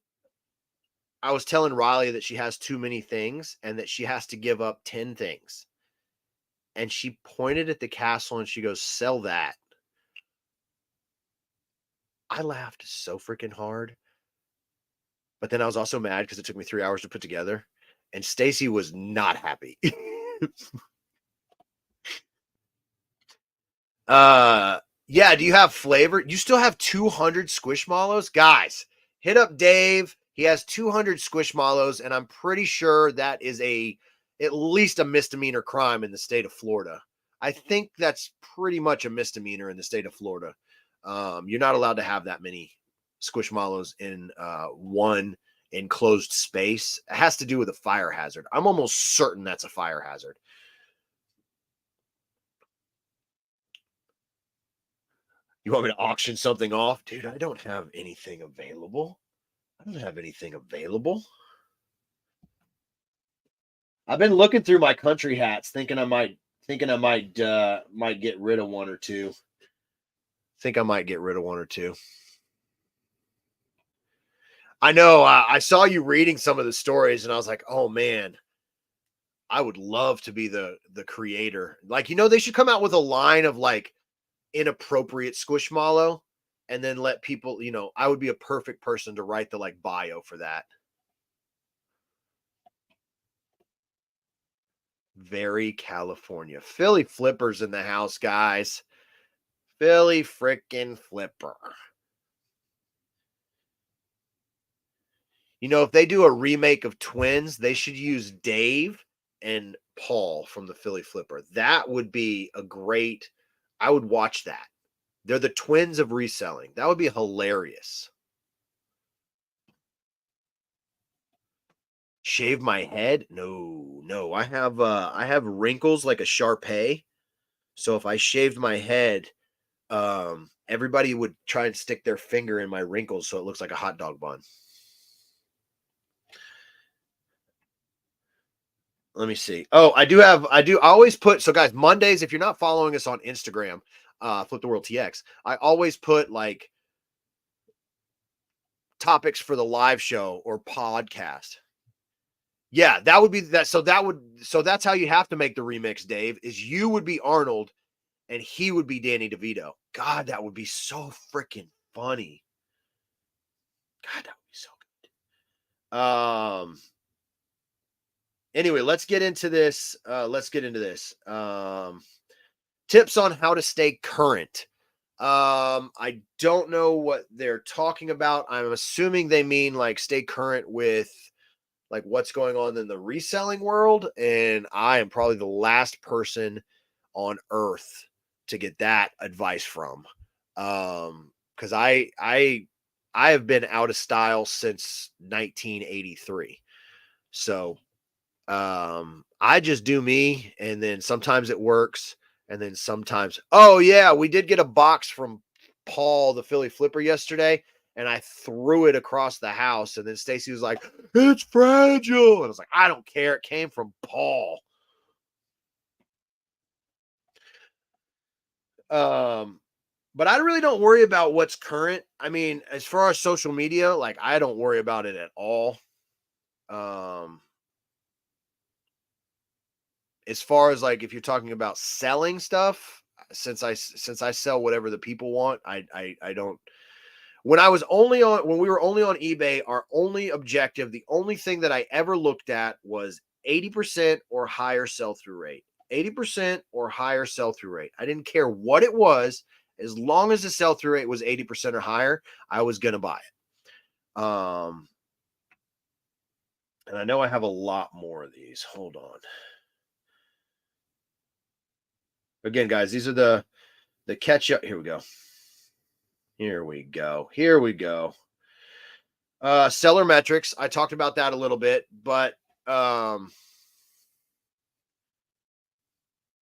I was telling Riley that she has too many things and that she has to give up 10 things. And she pointed at the castle and she goes, sell that. I laughed so freaking hard. But then I was also mad because it took me 3 hours to put together. And Stacy was not happy. Yeah, do you have flavor? You still have 200 Squishmallows? Guys, hit up Dave. He has 200 Squishmallows, and I'm pretty sure that is at least a misdemeanor crime in the state of Florida. I think that's pretty much a misdemeanor in the state of Florida. You're not allowed to have that many Squishmallows in one enclosed space. It has to do with a fire hazard. I'm almost certain that's a fire hazard. You want me to auction something off? Dude, I don't have anything available. I don't have anything available. I've been looking through my country hats, might get rid of one or two. Think I might get rid of one or two. I know. I saw you reading some of the stories, and I was like, "Oh man, I would love to be the creator." Like, they should come out with a line of like inappropriate squishmallow, and then let people. I would be a perfect person to write the like bio for that. Very California. Philly Flipper's in the house, guys. Philly frickin' Flipper. If they do a remake of Twins, they should use Dave and Paul from the Philly Flipper. That would be I would watch that. They're the twins of reselling. That would be hilarious. Shave my head? No. I have wrinkles like a Shar-Pei. So if I shaved my head, everybody would try and stick their finger in my wrinkles so it looks like a hot dog bun. Let me see. Oh, I always put, so guys, Mondays, if you're not following us on Instagram, Flip the World TX, I always put like topics for the live show or podcast. Yeah, that would be that. So that's how you have to make the remix, Dave, is you would be Arnold and he would be Danny DeVito. God, that would be so freaking funny. God, that would be so good. Anyway, let's get into this. Tips on how to stay current. I don't know what they're talking about. I'm assuming they mean like stay current with like what's going on in the reselling world. And I am probably the last person on earth to get that advice from. Because I have been out of style since 1983. So I just do me, and then sometimes it works, and then sometimes, oh yeah, we did get a box from Paul, the Philly Flipper, yesterday, and I threw it across the house, and then Stacy was like, "It's fragile," and I was like, "I don't care. It came from Paul." But I really don't worry about what's current. I mean, as far as social media, like I don't worry about it at all. Um, as far as like if you're talking about selling stuff, since I sell whatever the people want, I don't. When we were only on eBay, our only objective, the only thing that I ever looked at was 80% or higher sell through rate. 80% or higher sell through rate. I didn't care what it was, as long as the sell through rate was 80% or higher, I was gonna buy it. And I know I have a lot more of these. Hold on. Again, guys, these are the catch up. Here we go. Here we go. Seller metrics. I talked about that a little bit, but I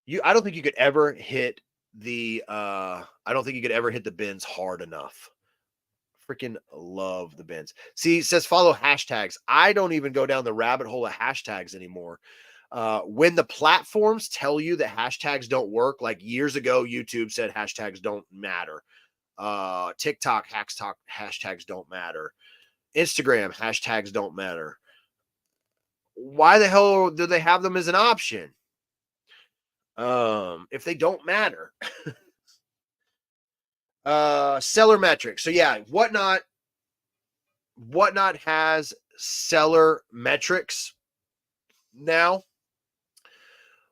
don't think you could ever hit I don't think you could ever hit the bins hard enough. Freaking love the bins. See, it says follow hashtags. I don't even go down the rabbit hole of hashtags anymore. When the platforms tell you that hashtags don't work, like years ago, YouTube said hashtags don't matter. TikTok hashtags don't matter. Instagram hashtags don't matter. Why the hell do they have them as an option? If they don't matter. Seller metrics. So yeah, whatnot has seller metrics now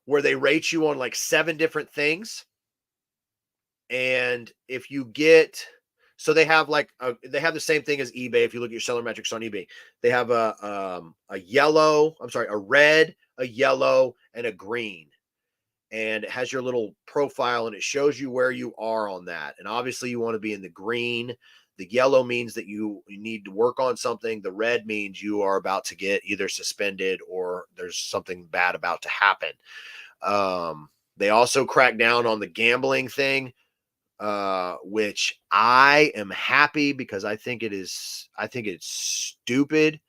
where they rate you on like 7 different things. And if you get, so they have they have the same thing as eBay. If you look at your seller metrics on eBay, they have a red, a yellow, and a green. And it has your little profile and it shows you where you are on that. And obviously you want to be in the green. The yellow means that you need to work on something. The red means you are about to get either suspended or there's something bad about to happen. They also crack down on the gambling thing. which I am happy because I think it's stupid.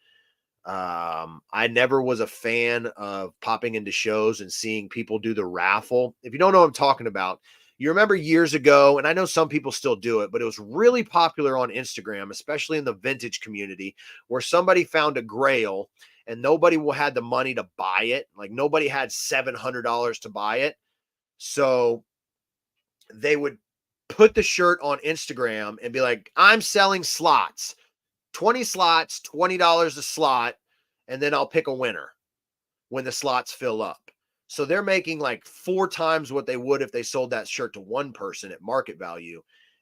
I never was a fan of popping into shows and seeing people do the raffle. If you don't know what I'm talking about, you remember years ago, and I know some people still do it, but it was really popular on Instagram, especially in the vintage community, where somebody found a grail and nobody had the money to buy it. Like nobody had $700 to buy it. So they would put the shirt on Instagram and be like, I'm selling slots, 20 slots, $20 a slot, and then I'll pick a winner when the slots fill up. So they're making like 4 times what they would if they sold that shirt to one person at market value.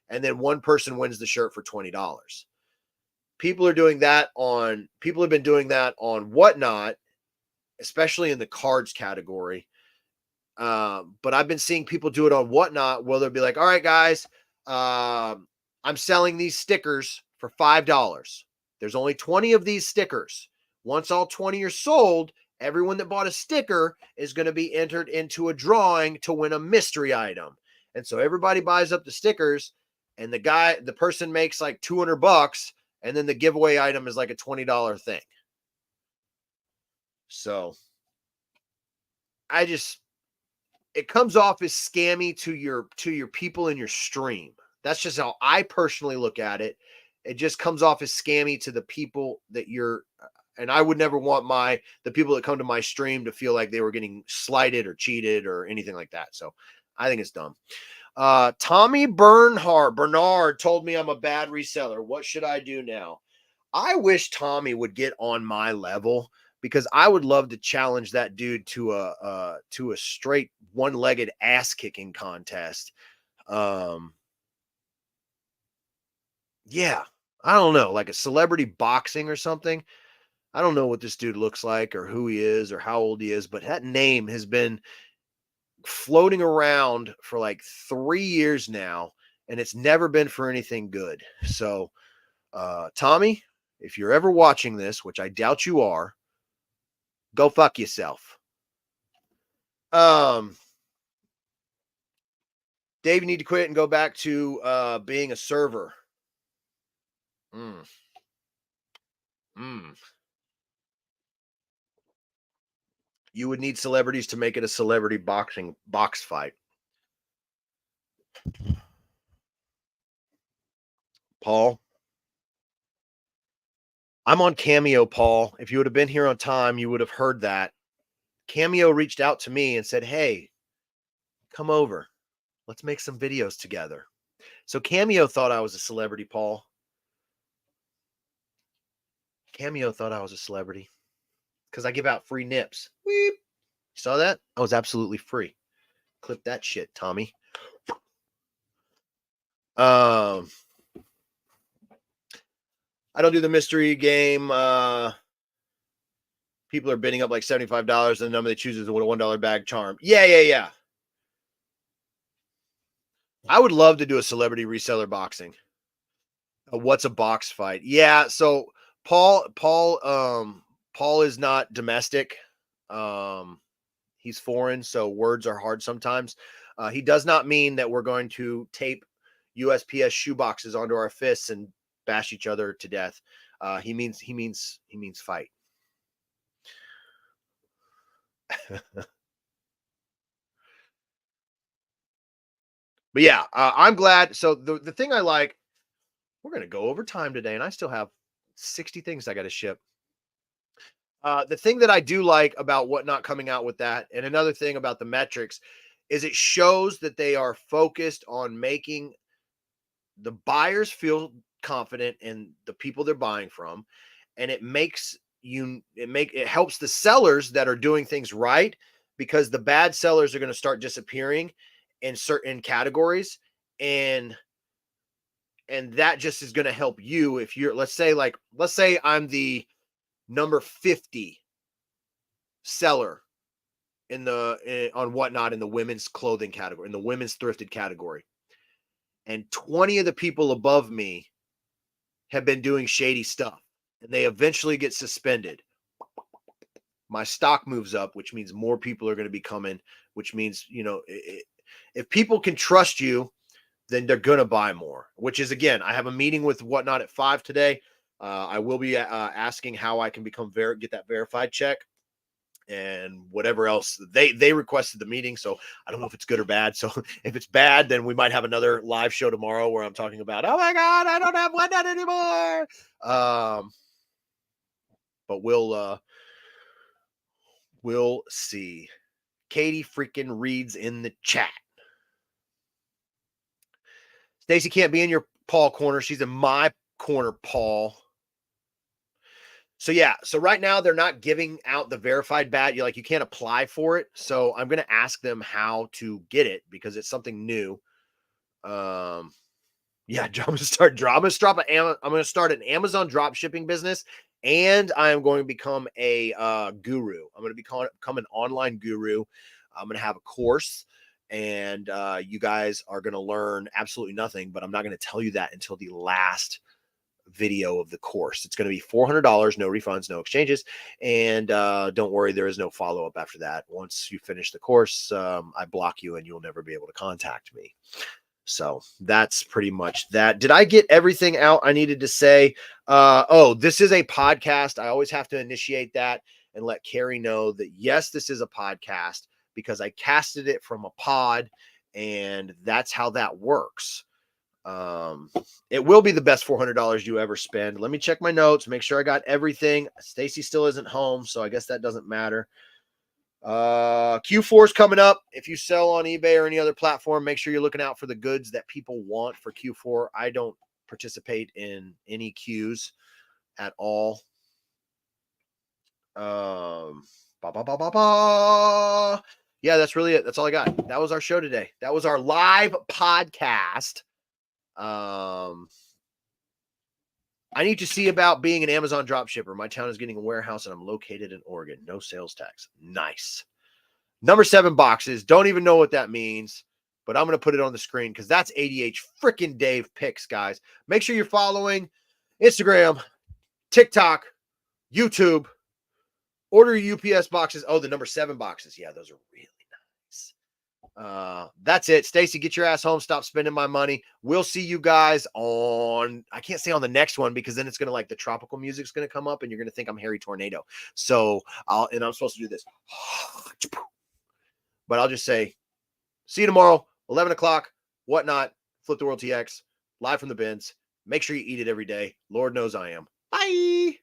And then one person wins the shirt for $20. People have been doing that on Whatnot, especially in the cards category. But I've been seeing people do it on Whatnot where they'll be like, all right, guys, I'm selling these stickers for $5. There's only 20 of these stickers. Once all 20 are sold, everyone that bought a sticker is going to be entered into a drawing to win a mystery item. And so everybody buys up the stickers, and the person makes like $200, and then the giveaway item is like a $20 thing. So it comes off as scammy to your people in your stream. That's just how I personally look at it. It just comes off as scammy to the people that and I would never want the people that come to my stream to feel like they were getting slighted or cheated or anything like that. So I think it's dumb. Tommy Bernard told me I'm a bad reseller. What should I do now? I wish Tommy would get on my level, because I would love to challenge that dude to a straight one-legged ass kicking contest. Yeah, I don't know, like a celebrity boxing or something. I don't know what this dude looks like or who he is or how old he is, but that name has been floating around for like 3 years now, and it's never been for anything good. So, Tommy, if you're ever watching this, which I doubt you are, go fuck yourself. Dave, you need to quit and go back to being a server. You would need celebrities to make it a celebrity box fight. Paul, I'm on Cameo, Paul. If you would have been here on time, you would have heard that. Cameo reached out to me and said, hey, come over. Let's make some videos together. So Cameo thought I was a celebrity, Paul. Cameo thought I was a celebrity because I give out free nips. Weep. You saw that? I was absolutely free. Clip that shit, Tommy. I don't do the mystery game. People are bidding up like $75, and the number they choose is a $1 bag charm. Yeah. I would love to do a celebrity reseller boxing. What's a box fight? Yeah, so Paul is not domestic. He's foreign, so words are hard sometimes. He does not mean that we're going to tape USPS shoeboxes onto our fists and bash each other to death. He means fight. But yeah, I'm glad. So the thing I like, we're going to go over time today, and I still have 60 things I got to ship. The thing that I do like about Whatnot coming out with that, and another thing about the metrics, is it shows that they are focused on making the buyers feel confident in the people they're buying from, and it helps the sellers that are doing things right, because the bad sellers are going to start disappearing in certain categories, and that just is going to help you. If you're, let's say I'm the number 50 seller on Whatnot in the women's clothing category, in the women's thrifted category, and 20 of the people above me have been doing shady stuff, and they eventually get suspended. My stock moves up, which means more people are going to be coming, which means, if people can trust you, then they're going to buy more, which is, again, I have a meeting with Whatnot at 5 today. I will be asking how I can get that verified check and whatever else they requested the meeting. So I don't know if it's good or bad. So if it's bad, then we might have another live show tomorrow where I'm talking about, oh my God, I don't have Whatnot anymore. But we'll see. Katie freaking reads in the chat. Stacy can't be in your Paul corner. She's in my corner, Paul. So yeah, so right now they're not giving out the verified badge. You can't apply for it. So I'm going to ask them how to get it because it's something new. Yeah, I'm going to start an Amazon drop shipping business, and I am going to become a guru. I'm going to become an online guru. I'm going to have a course, and you guys are going to learn absolutely nothing, but I'm not going to tell you that until the last video of the course. It's going to be $400, no refunds, no exchanges, and don't worry, there is no follow-up after that. Once you finish the course, I block you and you'll never be able to contact me. So that's pretty much that. Did I get everything out I needed to say? This is a podcast. I always have to initiate that and let Carrie know that, yes, this is a podcast because I casted it from a pod, and that's how that works. It will be the best $400 you ever spend. Let me check my notes, make sure I got everything. Stacy still isn't home, so I guess that doesn't matter. Q4 is coming up. If you sell on eBay or any other platform, make sure you're looking out for the goods that people want for Q4. I don't participate in any Qs at all. Yeah, that's really it. That's all I got. That was our show today. That was our live podcast. I need to see about being an Amazon drop shipper. My town is getting a warehouse and I'm located in Oregon. No sales tax. Nice. Number 7 boxes. Don't even know what that means, but I'm going to put it on the screen because that's ADH freaking Dave picks, guys. Make sure you're following Instagram, TikTok, YouTube. Order your UPS boxes. Oh, the number 7 boxes. Yeah, those are really nice. That's it. Stacy, get your ass home. Stop spending my money. We'll see you guys on, I can't say on the next one because then it's going to the tropical music's going to come up and you're going to think I'm Harry Tornado. So I'm supposed to do this, but I'll just say, see you tomorrow, 11 o'clock, Whatnot, Flip the World TX, live from the bins. Make sure you eat it every day. Lord knows I am. Bye.